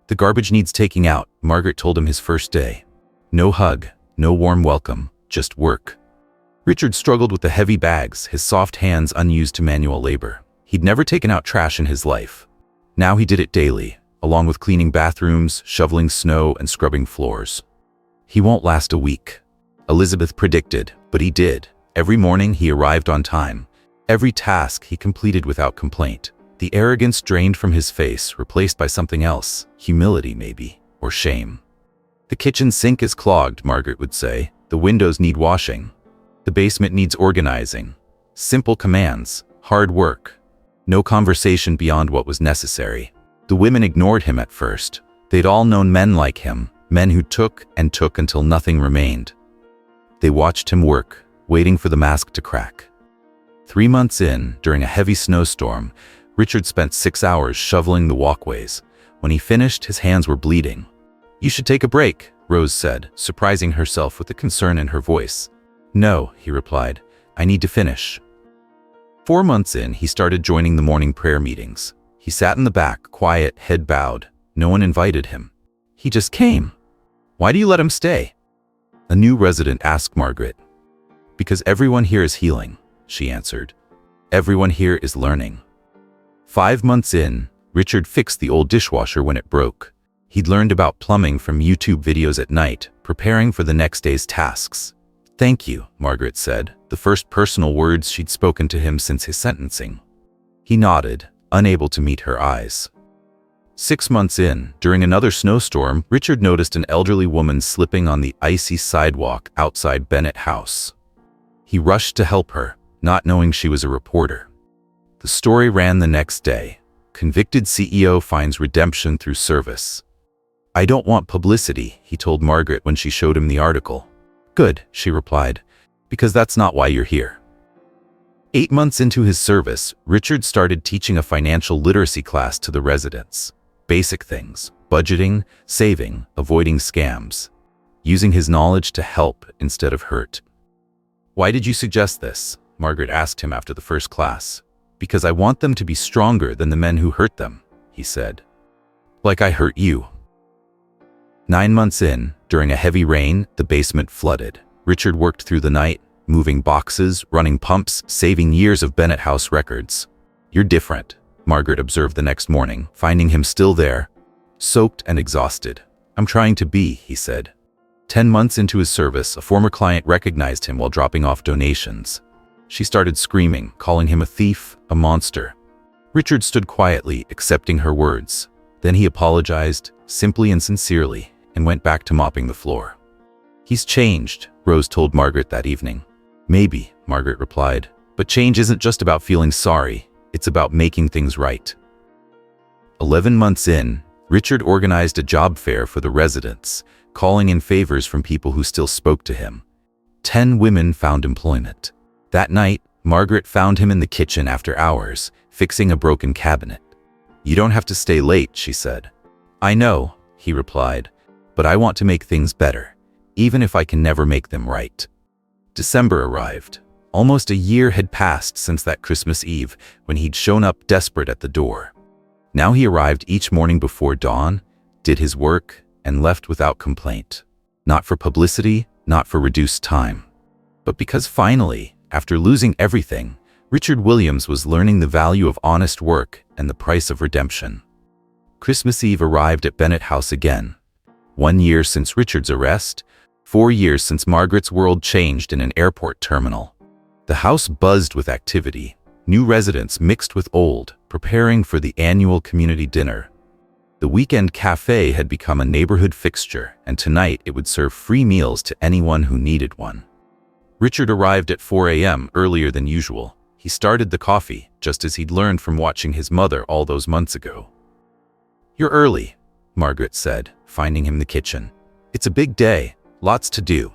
"The garbage needs taking out," Margaret told him his first day. No hug, no warm welcome, just work. Richard struggled with the heavy bags, his soft hands unused to manual labor. He'd never taken out trash in his life. Now he did it daily, along with cleaning bathrooms, shoveling snow, and scrubbing floors. He won't last a week, Elizabeth predicted, but he did. Every morning he arrived on time. Every task he completed without complaint. The arrogance drained from his face, replaced by something else, humility maybe, or shame. "The kitchen sink is clogged," Margaret would say. "The windows need washing. The basement needs organizing." Simple commands, hard work. No conversation beyond what was necessary. The women ignored him at first. They'd all known men like him, men who took and took until nothing remained. They watched him work, waiting for the mask to crack. 3 months in, during a heavy snowstorm, Richard spent 6 hours shoveling the walkways. When he finished, his hands were bleeding. "You should take a break," Rose said, surprising herself with the concern in her voice. "No," he replied, "I need to finish." 4 months in, he started joining the morning prayer meetings. He sat in the back, quiet, head bowed. No one invited him. He just came. "Why do you let him stay?" A new resident asked Margaret. "Because everyone here is healing," she answered. "Everyone here is learning." 5 months in, Richard fixed the old dishwasher when it broke. He'd learned about plumbing from YouTube videos at night, preparing for the next day's tasks. "Thank you," Margaret said, the first personal words she'd spoken to him since his sentencing. He nodded, unable to meet her eyes. 6 months in, during another snowstorm, Richard noticed an elderly woman slipping on the icy sidewalk outside Bennett House. He rushed to help her, not knowing she was a reporter. The story ran the next day. Convicted CEO finds redemption through service. "I don't want publicity," he told Margaret when she showed him the article. "Good," she replied, "because that's not why you're here." 8 months into his service, Richard started teaching a financial literacy class to the residents. Basic things: budgeting, saving, avoiding scams. Using his knowledge to help instead of hurt. "Why did you suggest this?" Margaret asked him after the first class. "Because I want them to be stronger than the men who hurt them," he said. "Like I hurt you." 9 months in, during a heavy rain, the basement flooded. Richard worked through the night, moving boxes, running pumps, saving years of Bennett House records. "You're different," Margaret observed the next morning, finding him still there, soaked and exhausted. "I'm trying to be," he said. 10 months into his service, a former client recognized him while dropping off donations. She started screaming, calling him a thief, a monster. Richard stood quietly, accepting her words. Then he apologized, simply and sincerely, and went back to mopping the floor. "He's changed," Rose told Margaret that evening. "Maybe," Margaret replied, "but change isn't just about feeling sorry, it's about making things right." 11 months in, Richard organized a job fair for the residents, calling in favors from people who still spoke to him. 10 women found employment. That night, Margaret found him in the kitchen after hours, fixing a broken cabinet. "You don't have to stay late," she said. "I know," he replied, "but I want to make things better, even if I can never make them right." December arrived. Almost a year had passed since that Christmas Eve when he'd shown up desperate at the door. Now he arrived each morning before dawn, did his work, and left without complaint. Not for publicity, not for reduced time, but because finally, after losing everything, Richard Williams was learning the value of honest work and the price of redemption. Christmas Eve arrived at Bennett House again. 1 year since Richard's arrest, 4 years since Margaret's world changed in an airport terminal. The house buzzed with activity, new residents mixed with old, preparing for the annual community dinner. The weekend cafe had become a neighborhood fixture, and tonight it would serve free meals to anyone who needed one. Richard arrived at 4 a.m. earlier than usual. He started the coffee, just as he'd learned from watching his mother all those months ago. "You're early," Margaret said, finding him the kitchen. "It's a big day, lots to do."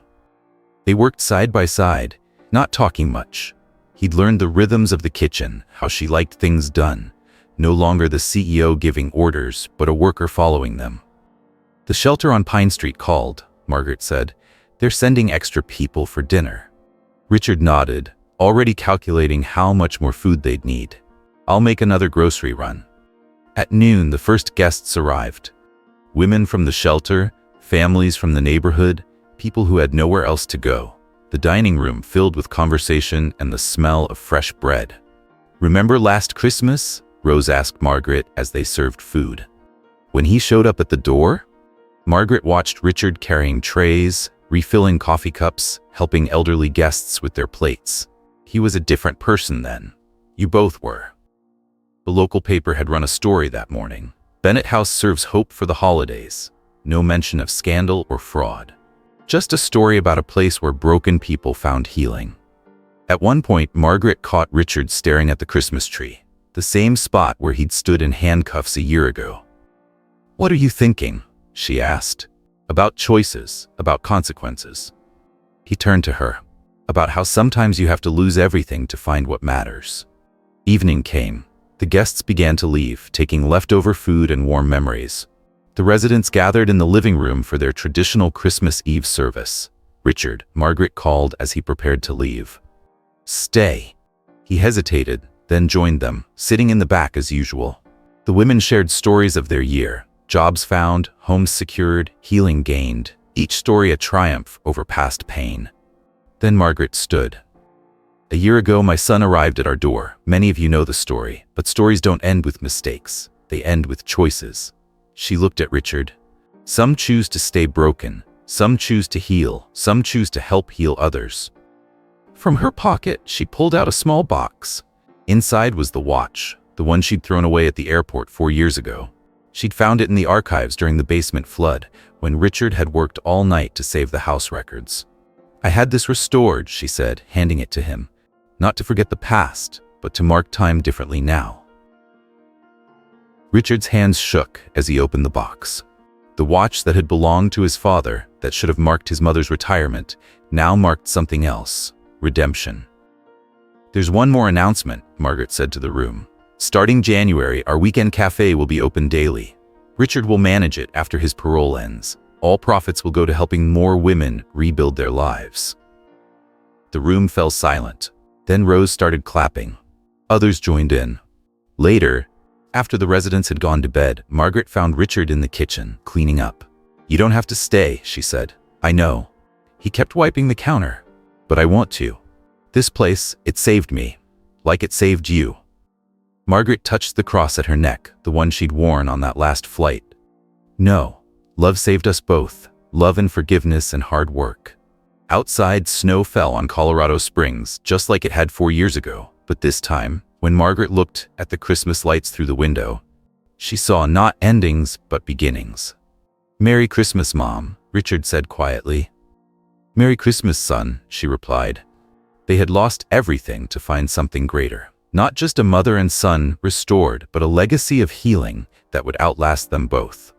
They worked side by side, not talking much. He'd learned the rhythms of the kitchen, how she liked things done. No longer the CEO giving orders, but a worker following them. "The shelter on Pine Street called," Margaret said. "They're sending extra people for dinner." Richard nodded, already calculating how much more food they'd need. "I'll make another grocery run." At noon, the first guests arrived. Women from the shelter, families from the neighborhood, people who had nowhere else to go. The dining room filled with conversation and the smell of fresh bread. "Remember last Christmas?" Rose asked Margaret as they served food. When he showed up at the door, Margaret watched Richard carrying trays, refilling coffee cups, helping elderly guests with their plates. He was a different person then. You both were. The local paper had run a story that morning. Bennett House serves hope for the holidays. No mention of scandal or fraud. Just a story about a place where broken people found healing. At one point, Margaret caught Richard staring at the Christmas tree, the same spot where he'd stood in handcuffs a year ago. "What are you thinking?" she asked. "About choices, about consequences." He turned to her. "About how sometimes you have to lose everything to find what matters." Evening came. The guests began to leave, taking leftover food and warm memories. The residents gathered in the living room for their traditional Christmas Eve service. "Richard," Margaret called as he prepared to leave. "Stay." He hesitated, then joined them, sitting in the back as usual. The women shared stories of their year. Jobs found, homes secured, healing gained, each story a triumph over past pain. Then Margaret stood. "A year ago, my son arrived at our door. Many of you know the story, but stories don't end with mistakes. They end with choices." She looked at Richard. "Some choose to stay broken. Some choose to heal. Some choose to help heal others." From her pocket, she pulled out a small box. Inside was the watch, the one she'd thrown away at the airport 4 years ago. She'd found it in the archives during the basement flood, when Richard had worked all night to save the house records. "I had this restored," she said, handing it to him. "Not to forget the past, but to mark time differently now." Richard's hands shook as he opened the box. The watch that had belonged to his father, that should have marked his mother's retirement, now marked something else: redemption. "There's one more announcement," Margaret said to the room. "Starting January, our weekend cafe will be open daily. Richard will manage it after his parole ends. All profits will go to helping more women rebuild their lives." The room fell silent. Then Rose started clapping. Others joined in. Later, after the residents had gone to bed, Margaret found Richard in the kitchen, cleaning up. "You don't have to stay," she said. "I know." He kept wiping the counter. "But I want to. This place, it saved me. Like it saved you." Margaret touched the cross at her neck, the one she'd worn on that last flight. "No. Love saved us both. Love and forgiveness and hard work." Outside, snow fell on Colorado Springs, just like it had 4 years ago. But this time, when Margaret looked at the Christmas lights through the window, she saw not endings, but beginnings. "Merry Christmas, Mom," Richard said quietly. "Merry Christmas, son," she replied. They had lost everything to find something greater. Not just a mother and son restored, but a legacy of healing that would outlast them both.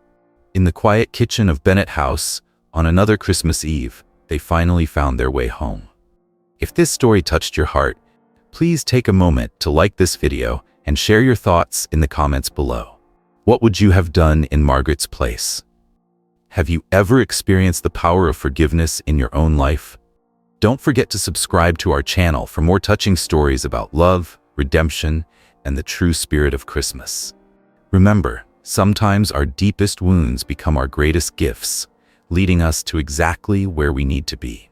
In the quiet kitchen of Bennett House, on another Christmas Eve, they finally found their way home. If this story touched your heart, please take a moment to like this video and share your thoughts in the comments below. What would you have done in Margaret's place? Have you ever experienced the power of forgiveness in your own life? Don't forget to subscribe to our channel for more touching stories about love, redemption, and the true spirit of Christmas. Remember, Sometimes our deepest wounds become our greatest gifts, leading us to exactly where we need to be.